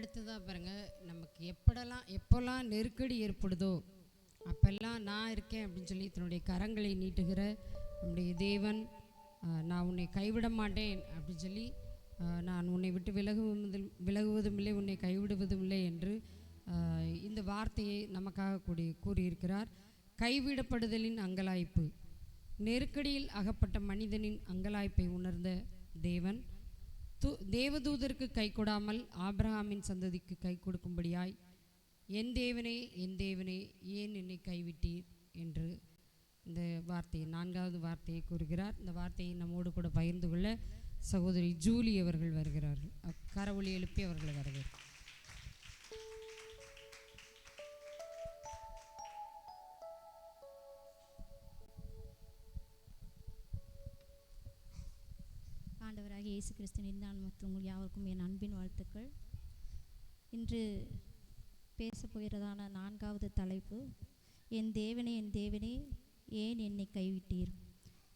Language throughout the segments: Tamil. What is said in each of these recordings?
அடுத்ததாக பாருங்கள், நமக்கு எப்போல்லாம் நெருக்கடி ஏற்படுதோ அப்பெல்லாம் நான் இருக்கேன் அப்படின்னு சொல்லி தன்னுடைய கரங்களை நீட்டுகிற நம்முடைய தேவன், நான் உன்னை கைவிட மாட்டேன் அப்படின்னு சொல்லி, நான் உன்னை விட்டு விலகுவதும் இல்லை, உன்னை கைவிடுவதும் இல்லை என்று இந்த வார்த்தையை நமக்காக கூறியிருக்கிறார். கைவிடப்படுதலின் அங்கலாய்ப்பு, நெருக்கடியில் அகப்பட்ட மனிதனின் அங்கலாய்ப்பை உணர்ந்த தேவன் தேவதூதருக்கு கை கொடாமல் ஆபிரகாமின் சந்ததிக்கு கை கொடுக்கும்படியாய், என் தேவனே என் தேவனே ஏன் என்னை கைவிட்டீர் என்று இந்த வார்த்தையை, 4வது வார்த்தையை கூறுகிறார். இந்த வார்த்தையை நம்மோடு கூட பகிர்ந்து கொள்ள சகோதரி ஜூலி அவர்கள் வருகிறார்கள். கரவொலி எழுப்பி அவர்களை வரவேற்கிறார். ஆண்டவராக இயேசு கிறிஸ்துவின் நாமத்தில் உங்கள் யாவருக்கும் என் அன்பின் வாழ்த்துக்கள். இன்று பேச போகிறதான 4வது தலைப்பு, என் தேவனே என் தேவனே ஏன் என்னை கைவிட்டீர்.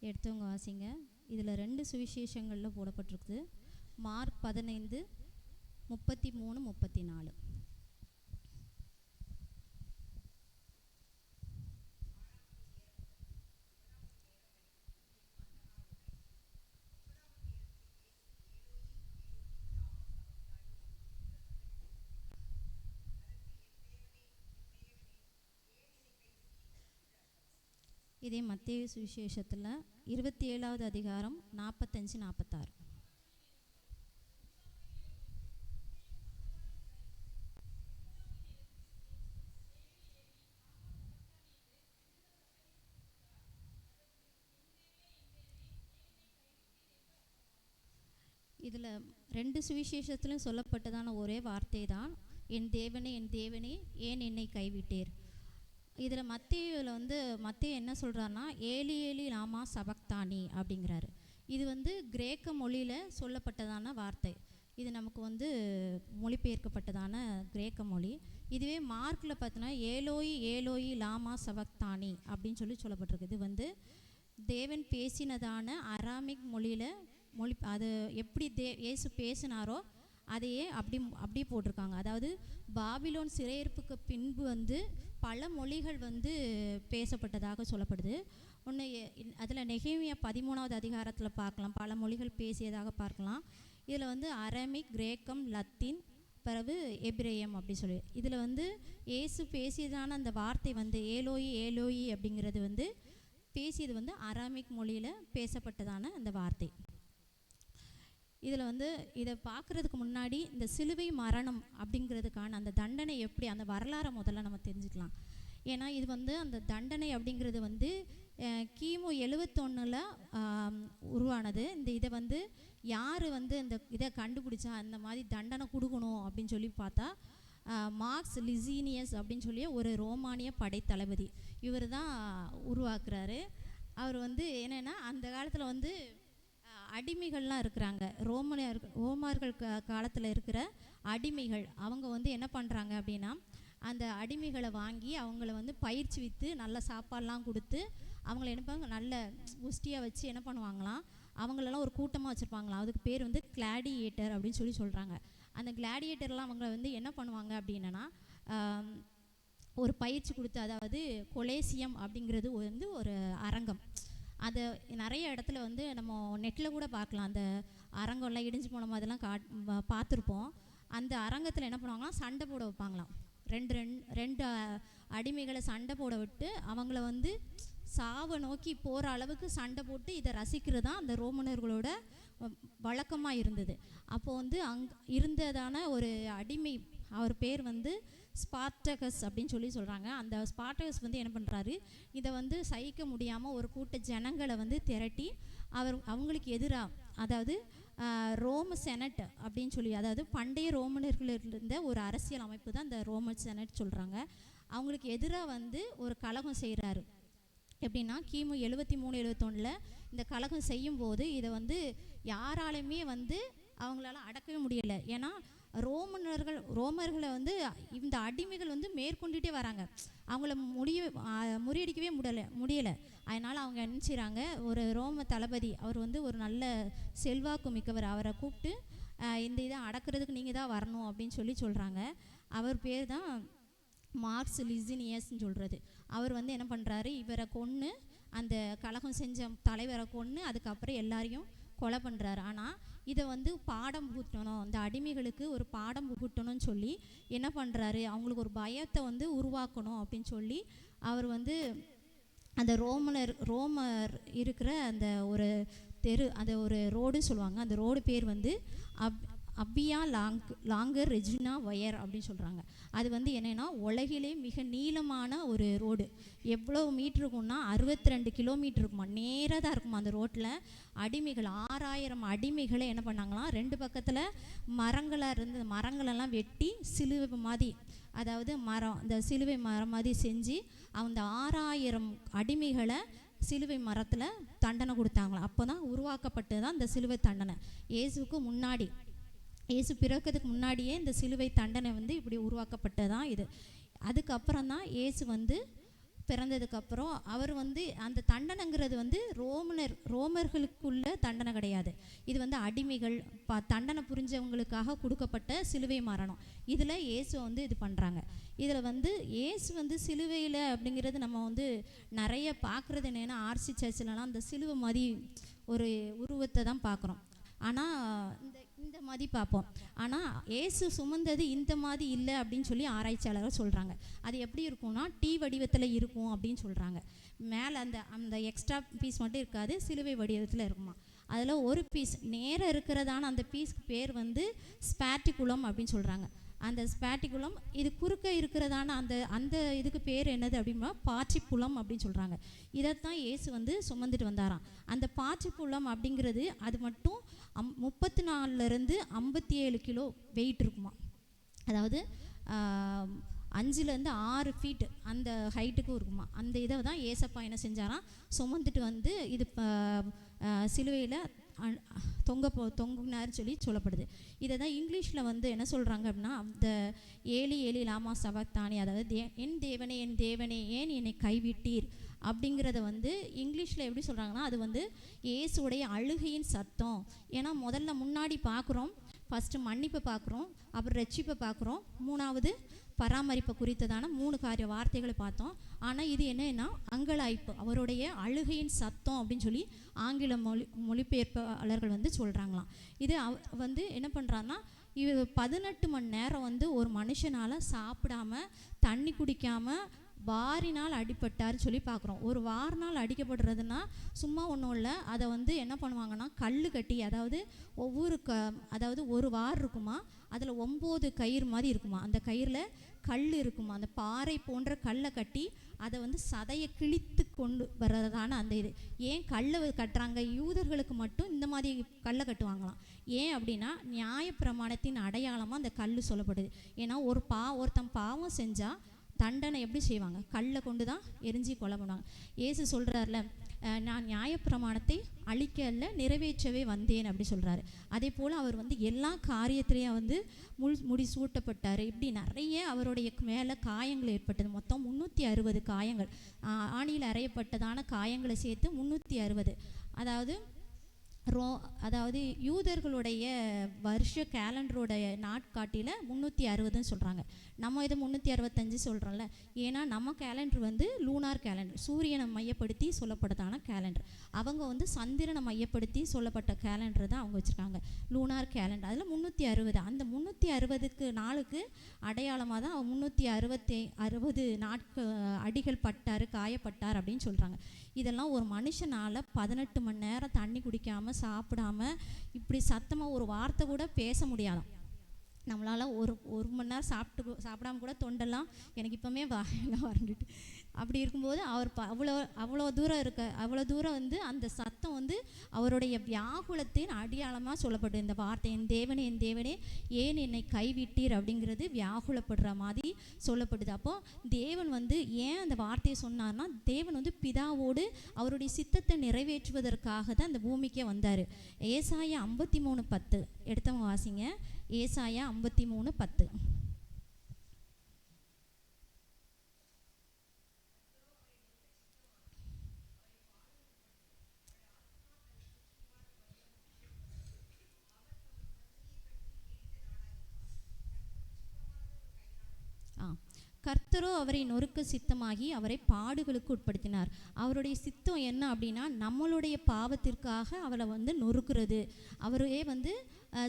எடுத்தவங்க வாசிங்க. இதில் 2 சுவிசேஷங்களில் போடப்பட்டிருக்குது. மார்க் 15:33-34. இதே மத்தேயு சுவிசேஷத்தில் 27வது அதிகாரம் 45-46. இதில் 2 சுவிசேஷத்திலும் சொல்லப்பட்டதான ஒரே வார்த்தை தான், என் தேவனே ஏன் என்னை கைவிட்டீர். இதில் மத்தேயு என்ன சொல்கிறாருன்னா, ஏலி ஏலி லாமா சபக்தானி அப்படிங்கிறாரு. இது கிரேக்க மொழியில் சொல்லப்பட்டதான வார்த்தை. இது நமக்கு மொழிபெயர்க்கப்பட்டதான கிரேக்க மொழி. இதுவே மார்க்கில் பார்த்தோன்னா ஏலோயி ஏலோயி லாமா சபக்தானி அப்படின்னு சொல்லப்பட்டிருக்கு. இது தேவன் பேசினதான அராமிக் மொழியில் அது எப்படி இயேசு பேசினாரோ அதையே அப்படி போட்டிருக்காங்க. அதாவது பாபிலோன் சிறையிருப்புக்கு பின்பு பல மொழிகள் பேசப்பட்டதாக சொல்லப்படுது. ஒன்று அதில் நெகேமியா 13வது அதிகாரத்தில் பார்க்கலாம், பல மொழிகள் பேசியதாக பார்க்கலாம். இதில் அரமிக், கிரேக்கம், லத்தீன், பிறகு எபிரேயம் அப்படி சொல்லி, இதில் இயேசு பேசியதான அந்த வார்த்தை ஏலோயி ஏலோயி அப்படிங்கிறது பேசியது அராமிக் மொழியில் பேசப்பட்டதான அந்த வார்த்தை. இதில் இதை பார்க்குறதுக்கு முன்னாடி இந்த சிலுவை மரணம் அப்படிங்கிறதுக்கான அந்த தண்டனை எப்படி, அந்த வரலாறை முதல்ல நம்ம தெரிஞ்சுக்கலாம். ஏன்னா இது அந்த தண்டனை அப்படிங்கிறது கிமு 71 உருவானது. இதை யார் இந்த இதை கண்டுபிடிச்சா அந்த மாதிரி தண்டனை கொடுக்கணும் அப்படின்னு சொல்லி பார்த்தா, மார்க்ஸ் லிசீனியஸ் அப்படின்னு சொல்லி ஒரு ரோமானிய படைத்தளபதி, இவர் தான் உருவாக்குறாரு. அவர் என்னென்னா, அந்த காலத்தில் அடிமைகள்லாம் இருக்கிறாங்க. ரோமர்கள் காலத்தில் இருக்கிற அடிமைகள் அவங்க என்ன பண்ணுறாங்க அப்படின்னா, அந்த அடிமைகளை வாங்கி அவங்கள பயிற்சி விற்று நல்ல சாப்பாடெலாம் கொடுத்து அவங்கள என்ன நல்ல புஷ்டியாக வச்சு என்ன பண்ணுவாங்களாம், அவங்களெல்லாம் ஒரு கூட்டமாக வச்சுருப்பாங்களாம். அதுக்கு பேர் கிளாடியேட்டர் அப்படின்னு சொல்கிறாங்க. அந்த கிளாடியேட்டர்லாம் அவங்க என்ன பண்ணுவாங்க அப்படின்னா, ஒரு பயிற்சி கொடுத்து, அதாவது கொலேசியம் அப்படிங்கிறது ஒரு அரங்கம். அதை நிறைய இடத்துல நம்ம நெட்டில் கூட பார்க்கலாம். அந்த அரங்கம்லாம் இடிஞ்சு போன மாதிரிலாம் பார்த்துருப்போம். அந்த அரங்கத்தில் என்ன பண்ணுவாங்களாம், சண்டை போட வைப்பாங்களாம். ரெண்டு அடிமைகளை சண்டை போட விட்டு அவங்கள சாவை நோக்கி போகிற அளவுக்கு சண்டை போட்டு இதை ரசிக்கிறது தான் அந்த ரோமனர்களோட வழக்கமாக இருந்தது. அப்போது இருந்ததான ஒரு அடிமை, அவர் பேர் ஸ்பார்டகஸ் அப்படின்னு சொல்கிறாங்க. அந்த ஸ்பார்டகஸ் என்ன பண்ணுறாரு, இதை சகிக்க முடியாமல் ஒரு கூட்ட ஜனங்களை திரட்டி அவங்களுக்கு எதிராக, அதாவது ரோம செனட் அப்படின்னு சொல்லி, அதாவது பண்டைய ரோமனர்கள் இருந்த ஒரு அரசியல் அமைப்பு தான் இந்த ரோம செனட் சொல்கிறாங்க. அவங்களுக்கு எதிராக ஒரு கலகம் செய்கிறாரு. எப்படின்னா, கிமு 73-71 இந்த கலகம் செய்யும்போது இதை யாராலையுமே அவங்களால அடக்கவே முடியலை. ஏன்னா ரோமர்களை இந்த அடிமைகள் மேற்கொண்டுட்டே வராங்க. அவங்கள முறியடிக்கவே முடியலை. அதனால் அவங்க என்ன செய்கிறாங்க, ஒரு ரோம தளபதி, அவர் ஒரு நல்ல செல்வாக்கு மிக்கவர், அவரை கூப்பிட்டு இந்த இதை அடக்கிறதுக்கு நீங்கள் தான் வரணும் அப்படின்னு சொல்கிறாங்க. அவர் பேர் தான் மார்க்ஸ் லிசினியஸ்ன்னு சொல்கிறது. அவர் வந்து என்ன பண்ணுறாரு, இவரை கொன்று, அந்த கலகம் செஞ்ச தலைவரை கொன்று அதுக்கப்புறம் எல்லாரையும் கொலை பண்ணுறாரு. ஆனால் இதை வந்து பாடம் புகட்டணும், அந்த அடிமைகளுக்கு ஒரு பாடம் புகட்டணும்னு சொல்லி என்ன பண்ணுறாரு, அவங்களுக்கு ஒரு பயத்தை வந்து உருவாக்கணும் அப்படின்னு சொல்லி அவர் வந்து அந்த ரோமர் இருக்கிற அந்த ஒரு தெரு, அந்த ஒரு ரோடு சொல்லுவாங்க, அந்த ரோடு பேர் வந்து அப்பியா லாங்கர் ரெஜினா வயர் அப்படின்னு சொல்கிறாங்க. அது வந்து என்னென்னா உலகிலே மிக நீளமான ஒரு ரோடு. எவ்வளோ மீட்ரு இருக்கும்னா 62 கிலோமீட்டர் இருக்குமா, நேராக தான் இருக்குமா. அந்த ரோட்டில் அடிமைகள் 6000 அடிமைகளை என்ன பண்ணாங்களாம், 2 பக்கத்தில் மரங்களாக இருந்து மரங்களெல்லாம் வெட்டி சிலுவை மாதிரி, அதாவது மரம், இந்த சிலுவை மரம் மாதிரி செஞ்சு அந்த 6000 அடிமைகளை சிலுவை மரத்தில் தண்டனை கொடுத்தாங்களாம். அப்போ தான் உருவாக்கப்பட்டது தான் இந்த சிலுவை தண்டனை. இயேசுக்கு முன்னாடி, இயேசு பிறக்கிறதுக்கு முன்னாடியே இந்த சிலுவை தண்டனை வந்து இப்படி உருவாக்கப்பட்டதான் இது. அதுக்கப்புறம் தான் இயேசு வந்து பிறந்ததுக்கப்புறம் அவர் வந்து அந்த தண்டனைங்கிறது வந்து ரோமர்களுக்குள்ள தண்டனை கிடையாது. இது வந்து அடிமைகள் தண்டனை புரிஞ்சவங்களுக்காக கொடுக்கப்பட்ட சிலுவை மரணம். இதில் இயேசு வந்து இது பண்ணுறாங்க. இதில் வந்து இயேசு வந்து சிலுவையில் அப்படிங்கிறது நம்ம வந்து நிறைய பார்க்குறது என்னென்னா, ஆர்சி சர்ச்சிலலாம் அந்த சிலுவை மாதிரி ஒரு உருவத்தை தான் பார்க்குறோம். ஆனால் இந்த மாதிரி பார்ப்போம். ஆனால் இயேசு சுமந்தது இந்த மாதிரி இல்லை அப்படின்னு சொல்லி ஆராய்ச்சியாளர்கள் சொல்கிறாங்க. அது எப்படி இருக்கும்னா டீ வடிவத்தில் இருக்கும் அப்படின்னு சொல்கிறாங்க. மேலே அந்த எக்ஸ்ட்ரா பீஸ் மட்டும் இருக்காது, சிலுவை வடிவத்தில் இருக்குமா. அதில் ஒரு பீஸ் நேராக இருக்கிறதான அந்த பீஸ்க்கு பேர் வந்து ஸ்பேட்டிகுலம் அப்படின்னு சொல்கிறாங்க. அந்த ஸ்பேட்டிகுலம் இது குறுக்க இருக்கிறதான அந்த இதுக்கு பேர் என்னது அப்படின்னா பாச்சிப்புலம் அப்படின்னு சொல்கிறாங்க. இதைத்தான் இயேசு வந்து சுமந்துட்டு வந்தாராம். அந்த பாச்சிப்புலம் அப்படிங்கிறது அது மட்டும் 34லேருந்து 57 கிலோ வெயிட் இருக்குமா. அதாவது 5லேருந்து 6 ஃபீட்டு அந்த ஹைட்டுக்கும் இருக்குமா. அந்த இதை தான் ஏசப்பா என்ன செஞ்சாராம், சுமந்துட்டு வந்து இது சிலுவையில் தொங்குனார்னு சொல்லப்படுது. இதை தான் இங்கிலீஷில் வந்து என்ன சொல்கிறாங்க அப்படின்னா, அந்த ஏலி ஏலி லாமா சபக்தானி, அதாவது என் தேவனே ஏன் என்னை கைவிட்டீர் அப்படிங்கிறத வந்து இங்கிலீஷில் எப்படி சொல்கிறாங்கன்னா, அது வந்து இயேசுடைய அழுகையின் சத்தம். ஏன்னா முதல்ல முன்னாடி பார்க்குறோம், ஃபஸ்ட்டு மன்னிப்பை பார்க்குறோம், அப்புறம் ரட்சிப்பை பார்க்குறோம், 3வது பராமரிப்பை குறித்ததான 3 வார்த்தைகளை பார்த்தோம். ஆனால் இது என்னன்னா அங்கலாய்ப்பு, அவருடைய அழுகையின் சத்தம் அப்படின்னு சொல்லி ஆங்கில மொழிபெயர்ப்பாளர்கள் வந்து சொல்கிறாங்களாம். இது வந்து என்ன பண்ணுறாங்கன்னா, இது 18 மணி நேரம் வந்து ஒரு மனுஷனால் சாப்பிடாம தண்ணி குடிக்காமல் வாரினால் அடிபட்டார்னு சொல்லி பார்க்குறோம். ஒரு வாரினால் அடிக்கப்படுறதுன்னா சும்மா ஒன்றும் இல்லை. அதை வந்து என்ன பண்ணுவாங்கன்னா கல் கட்டி, அதாவது அதாவது ஒரு வார் இருக்குமா, அதில் 9 கயிறு மாதிரி இருக்குமா, அந்த கயிறில் கல் இருக்குமா, அந்த பாறை போன்ற கல்லை கட்டி அதை வந்து சதையை கிழித்து கொண்டு வர்றதான அந்த இது. ஏன் கல்லை கட்டுறாங்க, யூதர்களுக்கு மட்டும் இந்த மாதிரி கல்லை கட்டுவாங்களாம். ஏன் அப்படின்னா நியாயப்பிரமாணத்தின் அடையாளமாக அந்த கல் சொல்லப்படுது. ஏன்னா ஒருத்தன் பாவம் செஞ்சால் தண்டனை எப்படி செய்வாங்க, கல்லை கொண்டு தான் எரிஞ்சி கொலை பண்ணுவாங்க. இயேசு சொல்கிறார்ல, நான் நியாயப்பிரமாணத்தை அழிக்கல நிறைவேற்றவே வந்தேன் அப்படி சொல்கிறாரு. அதே போல் அவர் வந்து எல்லா காரியத்திலையும் வந்து முடி சூட்டப்பட்டார். இப்படி நிறைய அவருடைய மேலே காயங்கள் ஏற்பட்டது. மொத்தம் 360 காயங்கள், ஆணியில் அறையப்பட்டதான காயங்களை சேர்த்து 360. அதாவது யூதர்களுடைய வருஷ கேலண்டருடைய நாட்காட்டியில் 360ன்னு சொல்கிறாங்க. நம்ம இதை 365 சொல்கிறோம்ல. ஏன்னா நம்ம கேலண்டர் வந்து லூனார் கேலண்டர், சூரியனை மையப்படுத்தி சொல்லப்பட்டதான கேலண்டர். அவங்க வந்து சந்திரனை மையப்படுத்தி சொல்லப்பட்ட கேலண்டர் தான் அவங்க வச்சுருக்காங்க, லூனார் கேலண்டர். அதில் 360, அந்த 360 நாளுக்கு அடையாளமாக தான் 360 அடிகள் பட்டார், காயப்பட்டார் அப்படின்னு சொல்கிறாங்க. இதெல்லாம் ஒரு மனுஷனால் 18 மணி நேரம் தண்ணி குடிக்காமல் சாப்பிடாம இப்படி சத்தமாக ஒரு வார்த்தை கூட பேச முடியாதாம். நம்மளால் ஒரு மணி நேரம் சாப்பிடாம கூட தொண்டெல்லாம் எனக்கு இப்போமே வாயெல்லாம் வறண்டுட்டு அப்படி இருக்கும்போது அவர் அவ்வளோ தூரம் வந்து அந்த சத்தம் வந்து அவருடைய வியாகுலத்தின் அடையாளமாக சொல்லப்படுது. இந்த வார்த்தை என் தேவனே ஏன் என்னை கைவிட்டீர் அப்படிங்கிறது வியாகுலப்படுற மாதிரி சொல்லப்படுது. அப்போது தேவன் வந்து ஏன் அந்த வார்த்தையை சொன்னார்னா, தேவன் வந்து பிதாவோடு அவருடைய சித்தத்தை நிறைவேற்றுவதற்காக தான் இந்த பூமிக்கே வந்தார். ஏசாயா 53:10 எடுத்தவங்க வாசிங்க. ஏசாயா 53:10. கர்த்தரோ அவரை நொறுக்க சித்தமாகி அவரை பாடுகளுக்கு உட்படுத்தினார். அவருடைய சித்தம் என்ன அப்படின்னா, நம்மளுடைய பாவத்திற்காக அவரை வந்து நொறுக்கிறது. அவரே வந்து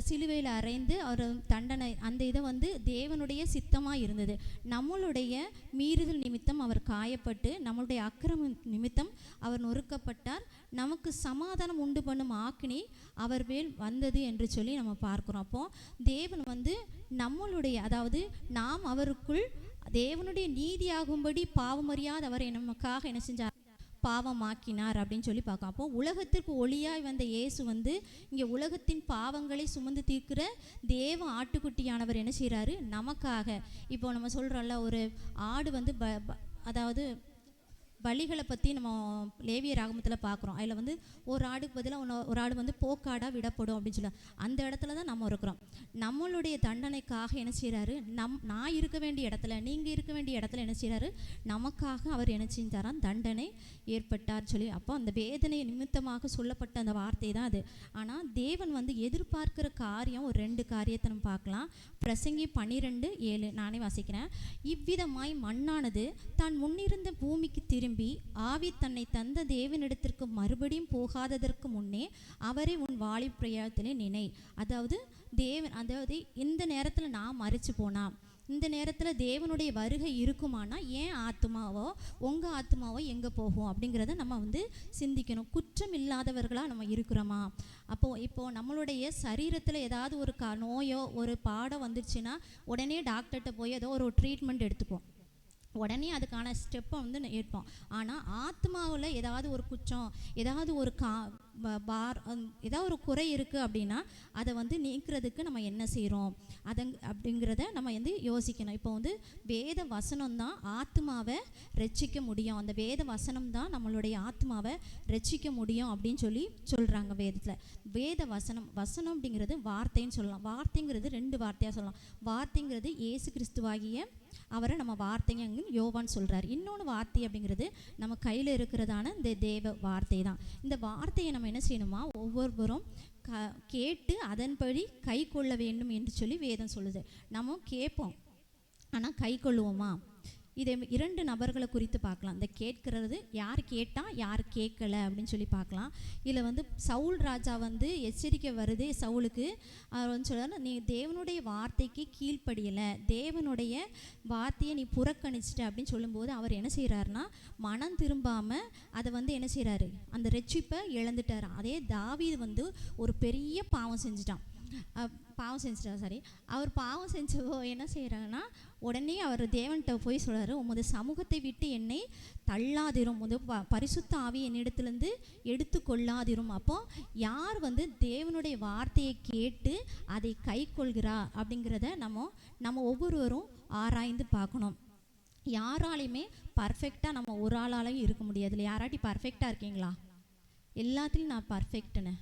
சிலுவையில் அறைந்து அவர் தண்டனை அந்த இதை வந்து தேவனுடைய சித்தமாக இருந்தது. நம்மளுடைய மீறுதல் நிமித்தம் அவர் காயப்பட்டு, நம்மளுடைய அக்கிரம நிமித்தம் அவர் நொறுக்கப்பட்டார். நமக்கு சமாதானம் உண்டு பண்ணும் ஆக்கினி அவர் மேல் வந்தது என்று சொல்லி நம்ம பார்க்குறோம். அப்போ தேவன் வந்து நம்மளுடைய, அதாவது நாம் அவருக்குள் தேவனுடைய நீதியாகும்படி பாவமறியாத அவர் நமக்காக என்ன செஞ்சார், பாவமாக்கினார் அப்படின்னு சொல்லி பார்க்கலாம். அப்போ உலகத்திற்கு ஒளியாய் வந்த இயேசு வந்து இங்கே உலகத்தின் பாவங்களை சுமந்து தீர்க்கிற தேவ ஆட்டுக்குட்டியானவர் என்ன செய்கிறாரு, நமக்காக. இப்போ நம்ம சொல்கிறோம்ல, ஒரு ஆடு வந்து அதாவது பலிகளை பற்றி நம்ம லேவிய ராகமத்தில் பார்க்குறோம். அதில் வந்து ஒரு ஆடுக்கு பதிலாக ஒரு ஆடு வந்து போக்காடாக விடப்படும் அப்படின்னு சொல்லி அந்த இடத்துல தான் நம்ம இருக்கிறோம். நம்மளுடைய தண்டனைக்காக என்ன செய்கிறாரு, நான் இருக்க வேண்டிய இடத்துல, நீங்கள் இருக்க வேண்டிய இடத்துல என்ன செய்கிறாரு, நமக்காக அவர் என்ன செஞ்சாராம், தண்டனை ஏற்பட்டார் சொல்லி. அப்போ அந்த வேதனை நிமித்தமாக சொல்லப்பட்ட அந்த வார்த்தை தான் அது. ஆனால் தேவன் வந்து எதிர்பார்க்கிற காரியம் ஒரு 2 காரியத்தை நம்ம பார்க்கலாம். பிரசங்கி 12:7 நானே வாசிக்கிறேன். இவ்விதமாய் மண்ணானது தான் முன்னிருந்த பூமிக்கு திரும்பி ஆவி தன்னை தந்த தேவனிடத்திற்கு மறுபடியும் போகாததற்கு முன்னே அவரை உன் வாலிப பிரயாணத்திலே நினை. அதாவது அதாவது இந்த நேரத்தில் நான் மறிச்சு போனா, இந்த நேரத்தில் தேவனுடைய வருகை இருக்குமானா ஏன் ஆத்மாவோ உங்கள் ஆத்மாவோ எங்கே போகும் அப்படிங்கிறத நம்ம வந்து சிந்திக்கணும். குற்றம் இல்லாதவர்களாக நம்ம இருக்கிறோமா? இப்போது நம்மளுடைய சரீரத்தில் ஏதாவது ஒரு நோயோ ஒரு பாடம் வந்துருச்சுன்னா உடனே டாக்டர்கிட்ட போய் ஏதோ ஒரு ட்ரீட்மெண்ட் எடுத்துப்போம், உடனே அதுக்கான ஸ்டெப்பை வந்து ஏற்போம். ஆனால் ஆத்மாவில் ஏதாவது ஒரு குற்றம், ஏதாவது ஒரு ஏதாவது ஒரு குறை இருக்குது அப்படின்னா அதை வந்து நீக்கிறதுக்கு நம்ம என்ன செய்கிறோம் அப்படிங்கிறத நம்ம வந்து யோசிக்கணும். இப்போ வந்து வேத வசனம் தான் ஆத்மாவை ரட்சிக்க முடியும். அந்த வேத வசனம் தான் நம்மளுடைய ஆத்மாவை ரட்சிக்க முடியும் அப்படின்னு சொல்லி சொல்கிறாங்க வேதத்தில். வேத வசனம் அப்படிங்கிறது வார்த்தைன்னு சொல்லலாம். வார்த்தைங்கிறது 2 வார்த்தையாக சொல்லலாம். வார்த்தைங்கிறது இயேசு கிறிஸ்துவாகிய அவரை நம்ம வார்த்தைங்க யோவான் சொல்கிறார். இன்னொன்று வார்த்தை அப்படிங்கிறது நம்ம கையில் இருக்கிறதான இந்த தேவ வார்த்தை தான். இந்த வார்த்தையை நம்ம என்ன செய்யணுமா, ஒவ்வொருவரும் கேட்டு அதன்படி கை கொள்ள வேண்டும் என்று சொல்லி வேதம் சொல்லுது. நம்ம கேட்போம், ஆனால் கை கொள்ளுவோமா? இதை 2 நபர்களை குறித்து பார்க்கலாம். இந்த கேட்கிறது யார் கேட்டால் யார் கேட்கலை அப்படின்னு சொல்லி பார்க்கலாம். இதில் வந்து சவுல் ராஜா வந்து எச்சரிக்கை வருது சவுலுக்கு. அவர் வந்து சொல்கிறார், நீ தேவனுடைய வார்த்தைக்கு கீழ்ப்படியலை, தேவனுடைய வார்த்தையை நீ புறக்கணிச்சிட்ட அப்படின்னு சொல்லும்போது அவர் என்ன செய்கிறாருன்னா, மனம் திரும்பாமல் அதை வந்து என்ன செய்கிறாரு, அந்த ரட்சிப்பை இழந்துட்டார். அதே தாவீது வந்து ஒரு பெரிய பாவம் செஞ்சிட்டார். அவர் பாவம் செஞ்சவோ என்ன செய்கிறாங்கன்னா, உடனே அவர் தேவன்கிட்ட போய் சொல்கிறாரு, உமது சமூகத்தை விட்டு என்னை தள்ளாதிரும், பரிசுத்த ஆவி என்னிடத்துலேருந்து எடுத்து கொள்ளாதிரும். அப்போ யார் வந்து தேவனுடைய வார்த்தையை கேட்டு அதை கை கொள்கிறா அப்படிங்கிறத நம்ம ஒவ்வொருவரும் ஆராய்ந்து பார்க்கணும். யாராலையுமே பர்ஃபெக்டாக நம்ம ஒரு ஆளாலையும் இருக்க முடியாது. இல்லை, யாராட்டி பர்ஃபெக்டாக இருக்கீங்களா? எல்லாத்துலேயும் நான் பர்ஃபெக்ட்டுன்னு.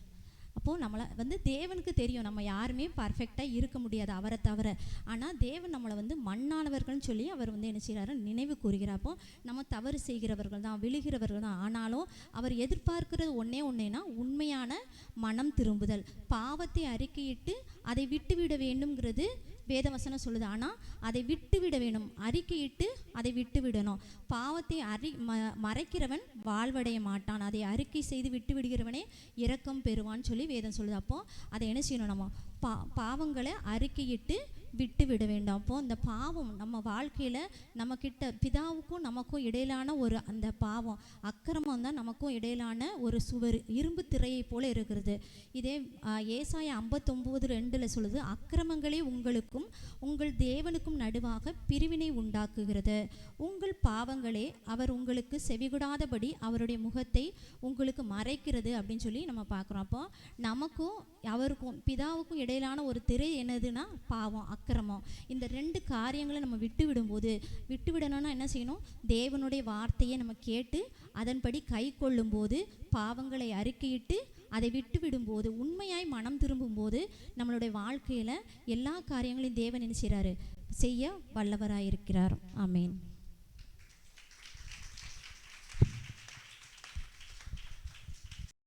அப்போது நம்மளை வந்து தேவனுக்கு தெரியும் நம்ம யாருமே பர்ஃபெக்டாக இருக்க முடியாது அவரை தவிர. ஆனால் தேவன் நம்மளை வந்து மண்ணானவர்கள்னு சொல்லி அவர் வந்து என்ன செய்கிறாரு, நினைவு கூறுகிறார். அப்போ நம்ம தவறு செய்கிறவர்கள் தான், விழுகிறவர்கள் தான். ஆனாலும் அவர் எதிர்பார்க்கிறது ஒன்றேனா உண்மையான மனம் திரும்புதல். பாவத்தை அறிக்கையிட்டு அதை விட்டுவிட வேண்டும்ங்கிறது வேதவசனம் சொல்லுது. ஆனால் அதை விட்டுவிட வேணும், அறிக்கையிட்டு அதை விட்டுவிடணும். பாவத்தை மறைக்கிறவன் வாழ்வடைய மாட்டான், அதை அறிக்கை செய்து விட்டு விடுகிறவனே இரக்கம் பெறுவான்னு சொல்லி வேதம் சொல்லுது. அப்போது அதை என்ன செய்யணும், நம்ம பாவங்களை அறிக்கையிட்டு விட்டு விட வேண்டும். அப்போது அந்த பாவம் நம்ம வாழ்க்கையில் நம்மக்கிட்ட பிதாவுக்கும் நமக்கும் இடையிலான ஒரு அந்த பாவம் அக்கிரமம் தான் நமக்கும் இடையிலான ஒரு சுவர், இரும்பு திரையை போல இருக்கிறது. இதே ஏசாயா 59:2 சொல்லுது, அக்கிரமங்களே உங்களுக்கும் உங்கள் தேவனுக்கும் நடுவாக பிரிவினை உண்டாக்குகிறது, உங்கள் பாவங்களே அவர் உங்களுக்கு செவிகொடாதபடி அவருடைய முகத்தை உங்களுக்கு மறைக்கிறது அப்படின்னு சொல்லி நம்ம பார்க்குறோம். அப்போ நமக்கும் அவருக்கும் பிதாவுக்கும் இடையிலான ஒரு திரை என்னதுன்னா பாவம், அக்கிரமம். இந்த 2 காரியங்களை நம்ம விட்டுவிடணும்னா என்ன செய்யணும், தேவனுடைய வார்த்தையை நம்ம கேட்டு அதன்படி கை கொள்ளும்போது, பாவங்களை அறிக்கையிட்டு அதை விட்டுவிடும்போது, உண்மையாய் மனம் திரும்பும்போது நம்மளுடைய வாழ்க்கையில் எல்லா காரியங்களையும் தேவன் என்ன செய்கிறாரு, செய்ய வல்லவராயிருக்கிறார். ஆமேன்.